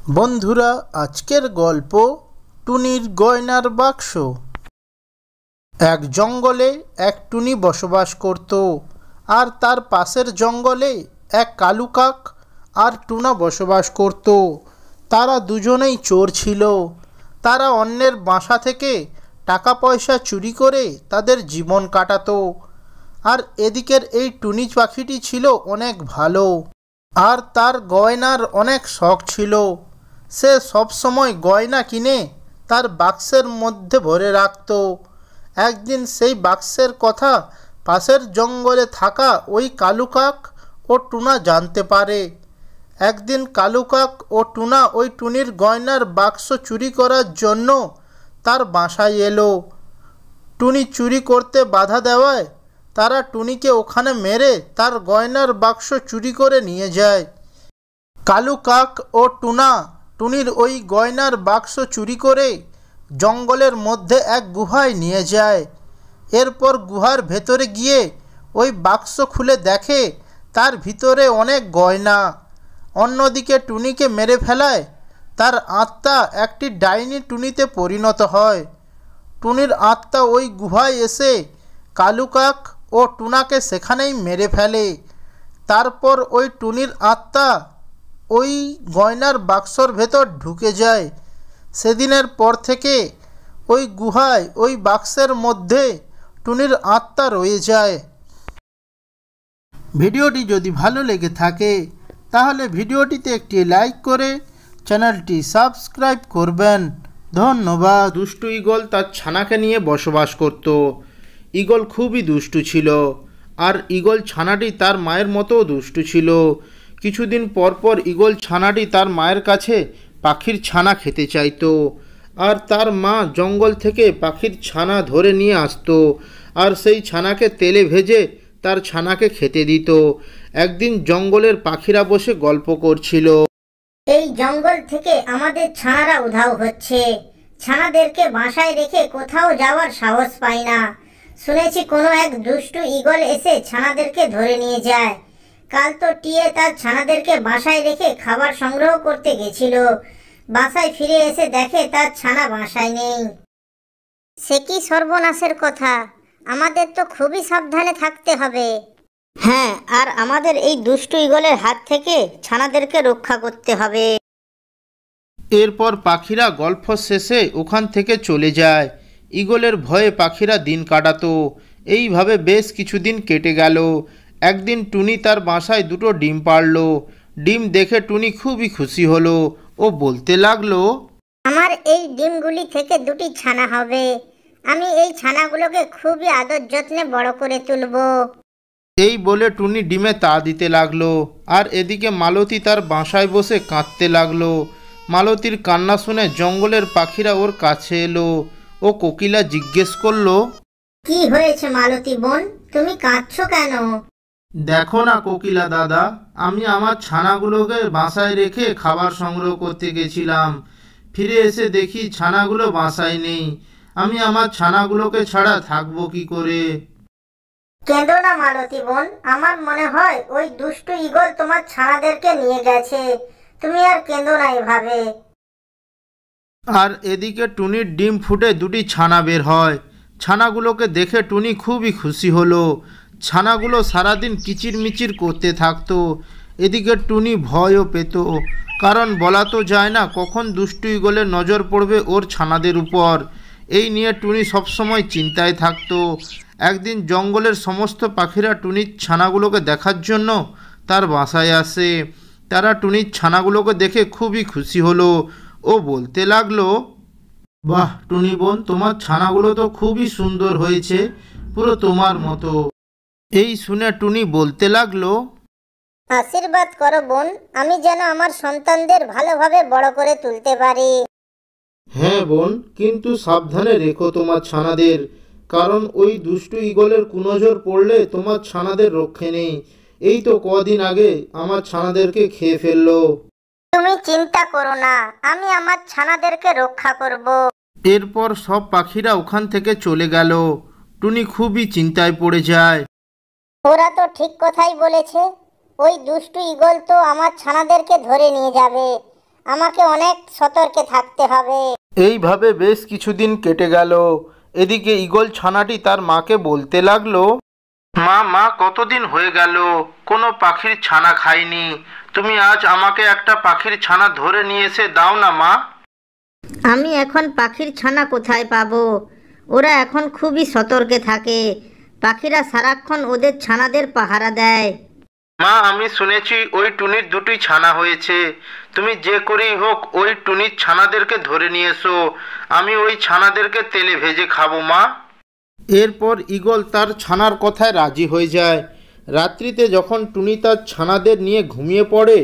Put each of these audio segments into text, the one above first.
বন্ধুরা, আজকের গল্প টুনির গয়নার বাক্স। এক জঙ্গলে এক টুনি বসবাস করত, আর তার পাশের জঙ্গলে এক কালু কাক আর টুনা বসবাস করত। তারা দুজনেই চোর ছিল। তারা অন্যের বাসা থেকে টাকা পয়সা চুরি করে তাদের জীবন কাটাতো। আর এদিকের এই টুনি পাখিটি ছিল অনেক ভালো, আর তার গয়নার অনেক শখ ছিল। সে সবসময় গয়না কিনে তার বাক্সের মধ্যে ভরে রাখত। একদিন সেই বাক্সের কথা পাশের জঙ্গলে থাকা ওই কালু কাক ও টুনা জানতে পারে। একদিন কালু কাক ও টুনা ওই টুনির গয়নার বাক্স চুরি করার জন্য তার বাসায় এলো। টুনি চুরি করতে বাধা দেওয়ায় তারা টুনিকে ওখানে মেরে তার গয়নার বাক্স চুরি করে নিয়ে যায়। কালু কাক ও টুনা টুনির ওই গয়নার বাক্স চুরি করে জঙ্গলের মধ্যে এক গুহায় নিয়ে যায়। এরপর গুহার ভেতরে গিয়ে ওই বাক্স খুলে দেখে তার ভিতরে অনেক গয়না। অন্যদিকে টুনিকে মেরে ফেলায় তার আত্মা একটি ডাইনি টুনিতে পরিণত হয়। টুনির আত্মা ওই গুহায় এসে কালু কাক ও টুনাকে সেখানেই মেরে ফেলে। তারপর ওই টুনির আত্মা ওই গয়নার বাক্সর ভেতর ঢুকে যায়। সেদিনের পর থেকে ওই গুহায় ওই বাক্সের মধ্যে টুনির আত্মা রয়ে যায়। ভিডিওটি যদি ভালো লেগে থাকে তাহলে ভিডিওটিতে একটি লাইক করে চ্যানেলটি সাবস্ক্রাইব করবেন। ধন্যবাদ। দুষ্টু ঈগল তার ছানাকে নিয়ে বসবাস করত। ঈগল খুবই দুষ্টু ছিল, আর ঈগল ছানাটি তার মায়ের মতো দুষ্টু ছিল। কিছুদিন পর পর ঈগল ছানাটি তার মায়ের কাছে পাখির ছানা খেতে চাইতো, আর তার মা জঙ্গল থেকে পাখির ছানা ধরে নিয়ে আসতো, আর সেই ছানাকে তেলে ভেজে তার ছানাকে খেতে দিত। একদিন জঙ্গলের পাখিরা বসে গল্প করছিল। এই জঙ্গল থেকে আমাদের ছানারা উধাও হচ্ছে। ছানাদেরকে বাসায় রেখে কোথাও যাওয়ার সাহস পাই না। শুনেছি কোনো এক দুষ্টু ঈগল এসে ছানাদেরকে ধরে নিয়ে যায়। কাল তো টিয়ে তার ছানাদেরকে বাসায় রেখে খাবার সংগ্রহ করতে গেছিল। বাসায় ফিরে এসে দেখে তার ছানা বাসায় নেই। সে কি সর্বনাশের কথা! আমাদের তো খুবই সাবধানে থাকতে হবে। হ্যাঁ, আর আমাদের এই দুষ্টু ঈগলের হাত থেকে ছানাদেরকে রক্ষা করতে হবে। এরপর পাখিরা গল্প শেষে ওখান থেকে চলে যায়। ঈগলের ভয়ে পাখিরা দিন কাটাতো। এইভাবে বেশ কিছুদিন কেটে গেল। একদিন টুনি তার বাসায় দুটো ডিম পাড়ল। ডিম দেখে টুনি খুবই খুশি হলো। ও বলতে লাগলো, আমার এই ডিমগুলি থেকে দুটি ছানা হবে। আমি এই ছানাগুলোকে খুবই আদর যত্নে বড় করে তুলব। এই বলে টুনি ডিমে তা দিতে লাগলো। আর এদিকে মালতী তার বাসায় বসে কাঁদতে লাগলো। মালতীর কান্না শুনে জঙ্গলের পাখিরা ওর কাছে এলো। ও কোকিলা জিজ্ঞেস করলো, কি হয়েছে মালতী বোন, তুমি কাঁদছো কেন? দেখো না কোকিলা দাদা, আমি আমার ছানাগুলোকে বাসায় রেখে খাবার সংগ্রহ করতে গেছিলাম। ফিরে এসে দেখি ছানাগুলো বাসায় নেই। আমি আমার ছানাগুলোকে ছাড়া থাকবো কি করে? কেঁদো না মালতী বোন, আমার মনে হয় ওই দুষ্টু ঈগল তোমার ছানাদেরকে নিয়ে গেছে। তুমি আর কেঁদো না এভাবে। আর এদিকে টুনির ডিম ফুটে দুটি ছানা বের হয়। ছানাগুলোকে দেখে টুনি খুবই খুশি হলো। ছানাগুলো সারাদিন কিচিরমিচির করতে থাকতো। এদিকে টুনি ভয়ও পেত, কারণ বলা তো যায় না কখন দুষ্টু ঈগলের নজর পড়বে ওর ছানাদের উপর। এই নিয়ে টুনি সবসময় চিন্তায় থাকতো। একদিন জঙ্গলের সমস্ত পাখিরা টুনির ছানাগুলোকে দেখার জন্য তার বাসায় আসে। তারা টুনির ছানাগুলোকে দেখে খুবই খুশি হলো। ও বলতে লাগলো, বাহ টুনি বোন, তোমার ছানাগুলো তো খুবই সুন্দর হয়েছে, পুরো তোমার মতো। এই শুনে টুনি বলতে লাগলো, আশীর্বাদ করো বোন, আমি যেন আমার সন্তানদের ভালোভাবে বড় করে তুলতে পারি। হ্যাঁ বোন, কিন্তু সাবধানে রেখো তোমার ছানাদের, কারণ ওই দুষ্টু ঈগলের কুনজর পড়লে তোমার ছানাদের রক্ষে নেই। এই তো কদিন আগে আমার ছানাদেরকে খেয়ে ফেললো। তুমি চিন্তা করো না, আমি আমার ছানাদেরকে রক্ষা করব। এরপর সব পাখিরা ওখান থেকে চলে গেল। টুনি খুবই চিন্তায় পড়ে যায়। ওরা তো ঠিক কথাই বলেছে, ওই দুষ্টু ঈগল তো আমার ছানাদেরকে ধরে নিয়ে যাবে। আমাকে অনেক সতর্কে থাকতে হবে। এইভাবে বেশ কিছুদিন কেটে গেল। এদিকে ঈগল ছানাটি তার মাকে বলতে লাগলো, মা মা, কতদিন হয়ে গেল কোনো পাখির ছানা খাইনি। তুমি আজ আমাকে একটা পাখির ছানা ধরে নিয়ে এসে দাও না মা। আমি এখন পাখির ছানা কোথায় পাবো? ওরা এখন খুবই সতর্কে থাকে। পাখিরা সারাক্ষণ ওদের ছানাদের পাহারা দেয়। মা, আমি শুনেছি ওই টুনির দুটি ছানা হয়েছে। তুমি যে করেই হোক ওই টুনির ছানাদেরকে ধরে নিয়ে এসো। আমি ওই ছানাদেরকে তেলে ভেজে খাবো মা। এরপর ঈগল তার ছানার কথায় রাজি হয়ে যায়। রাত্রিতে যখন টুনি তার ছানাদের নিয়ে ঘুমিয়ে পড়ে,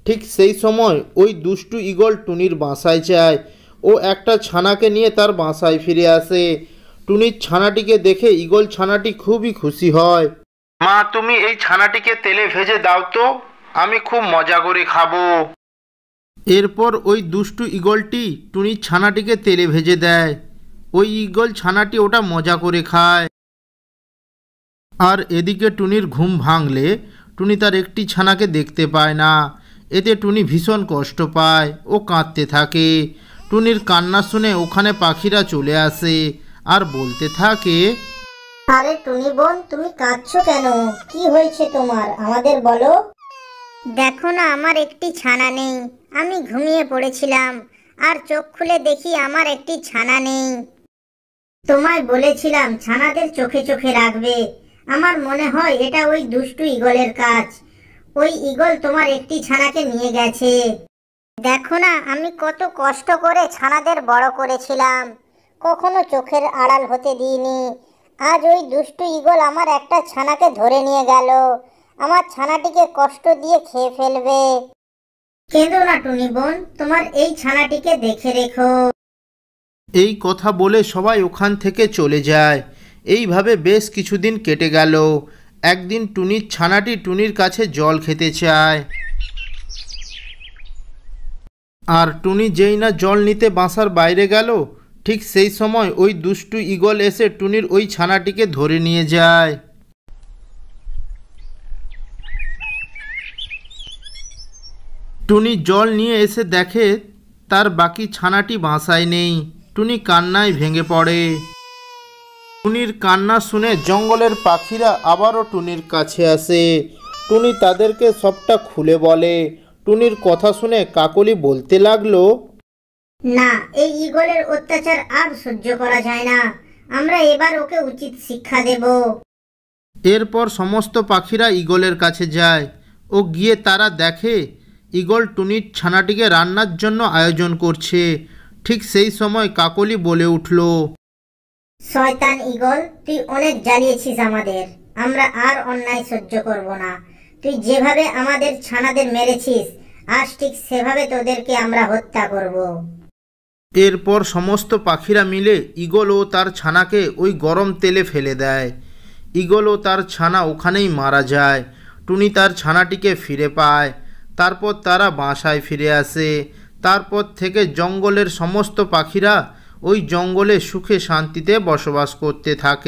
ঠিক সেই সময় ওই দুষ্টু ঈগল টুনির বাসায় যায়। ও একটা ছানাকে নিয়ে তার বাসায় ফিরে আসে। টুনির ছানাটিকে দেখে ঈগল ছানাটি খুবই খুশি হয়। মা, তুমি এই ছানাটিকে তেলে ভেজে দাও তো, আমি খুব মজা করে খাবো। এরপর ওই দুষ্টু ঈগলটি টুনির ছানাটিকে তেলে ভেজে দেয়। ওই ঈগল ছানাটি ওটা মজা করে খায়। আর এদিকে টুনির ঘুম ভাঙলে টুনি তার একটি ছানাকে দেখতে পায় না। এতে টুনি ভীষণ কষ্ট পায়, ও কাঁদতে থাকে। টুনির কান্না শুনে ওখানে পাখিরা চলে আসে আর বলতে থাকে, আরে টুনি বোন, তুমি কাঁদছো কেন? কি হয়েছে তোমার, আমাদের বলো। দেখো না, আমার একটি ছানা নেই। আমি ঘুমিয়ে পড়েছিলাম আর চোখ খুলে দেখি আমার একটি ছানা নেই। তোমায় বলেছিলাম ছানাদের চোখে চোখে রাখবে। আমার মনে হয় এটা ওই দুষ্টু ঈগলের কাজ। ওই ঈগল তোমার একটি ছানাকে নিয়ে গেছে। দেখো না, আমি কত কষ্ট করে ছানাদের বড় করেছিলাম, কখনো চোখের আড়াল হতে দিইনি। আজ ওই দুষ্টু ঈগল আমার একটা ছানাকে ধরে নিয়ে গেল। আমার ছানাটিকে কষ্ট দিয়ে খেয়ে ফেলবে। কেঁদো না টুনি বোন, তোমার এই ছানাটিকে দেখে রেখো। এই কথা বলে সবাই ওখান থেকে চলে যায়। এইভাবে বেশ কিছুদিন কেটে গেল। একদিন টুনির ছানাটি টুনির কাছে জল খেতে চায়। আর টুনি যেই না জল নিতে বাসার বাইরে গেল, ঠিক সেই সময় ওই দুষ্টু ঈগল এসে টুনির ওই ছানাটিকে ধরে নিয়ে যায়। টুনি জল নিয়ে এসে দেখে তার বাকি ছানাটি বাসায় নেই। টুনি কান্নায় ভেঙে পড়ে। টুনির কান্না শুনে জঙ্গলের পাখিরা আবারও টুনির কাছে আসে। টুনি তাদেরকে সবটা খুলে বলে। টুনির কথা শুনে কাকলি বলতে লাগলো, না, এই ঈগলের অত্যাচার আর সহ্য করা যায় না। আমরা এবার ওকে উচিত শিক্ষা দেব। এরপর সমস্ত পাখিরা ঈগলের কাছে যায়। ও গিয়ে তারা দেখে ঈগল টুনির ছানাটিকে রান্নার জন্য আয়োজন করছে। ঠিক সেই সময় কাকলি বলে উঠল, শয়তান ঈগল, তুই অনেক জ্বালিয়েছিস আমাদের। আমরা আর অন্যায় সহ্য করব না। তুই যেভাবে আমাদের ছানাদের মেরেছিস, আজ ঠিক সেভাবে তোদেরকে আমরা হত্যা করব। এরপর সমস্ত পাখিরা মিলে ঈগল ও তার ছানাকে ওই গরম তেলে ফেলে দেয়। ঈগল ও তার ছানা ওখানেই মারা যায়। টুনি তার ছানাটিকে ফিরে পায়। তারপর তারা বাসায় ফিরে আসে। তারপর থেকে জঙ্গলের সমস্ত পাখিরা ওই জঙ্গলে সুখে শান্তিতে বসবাস করতে থাকে।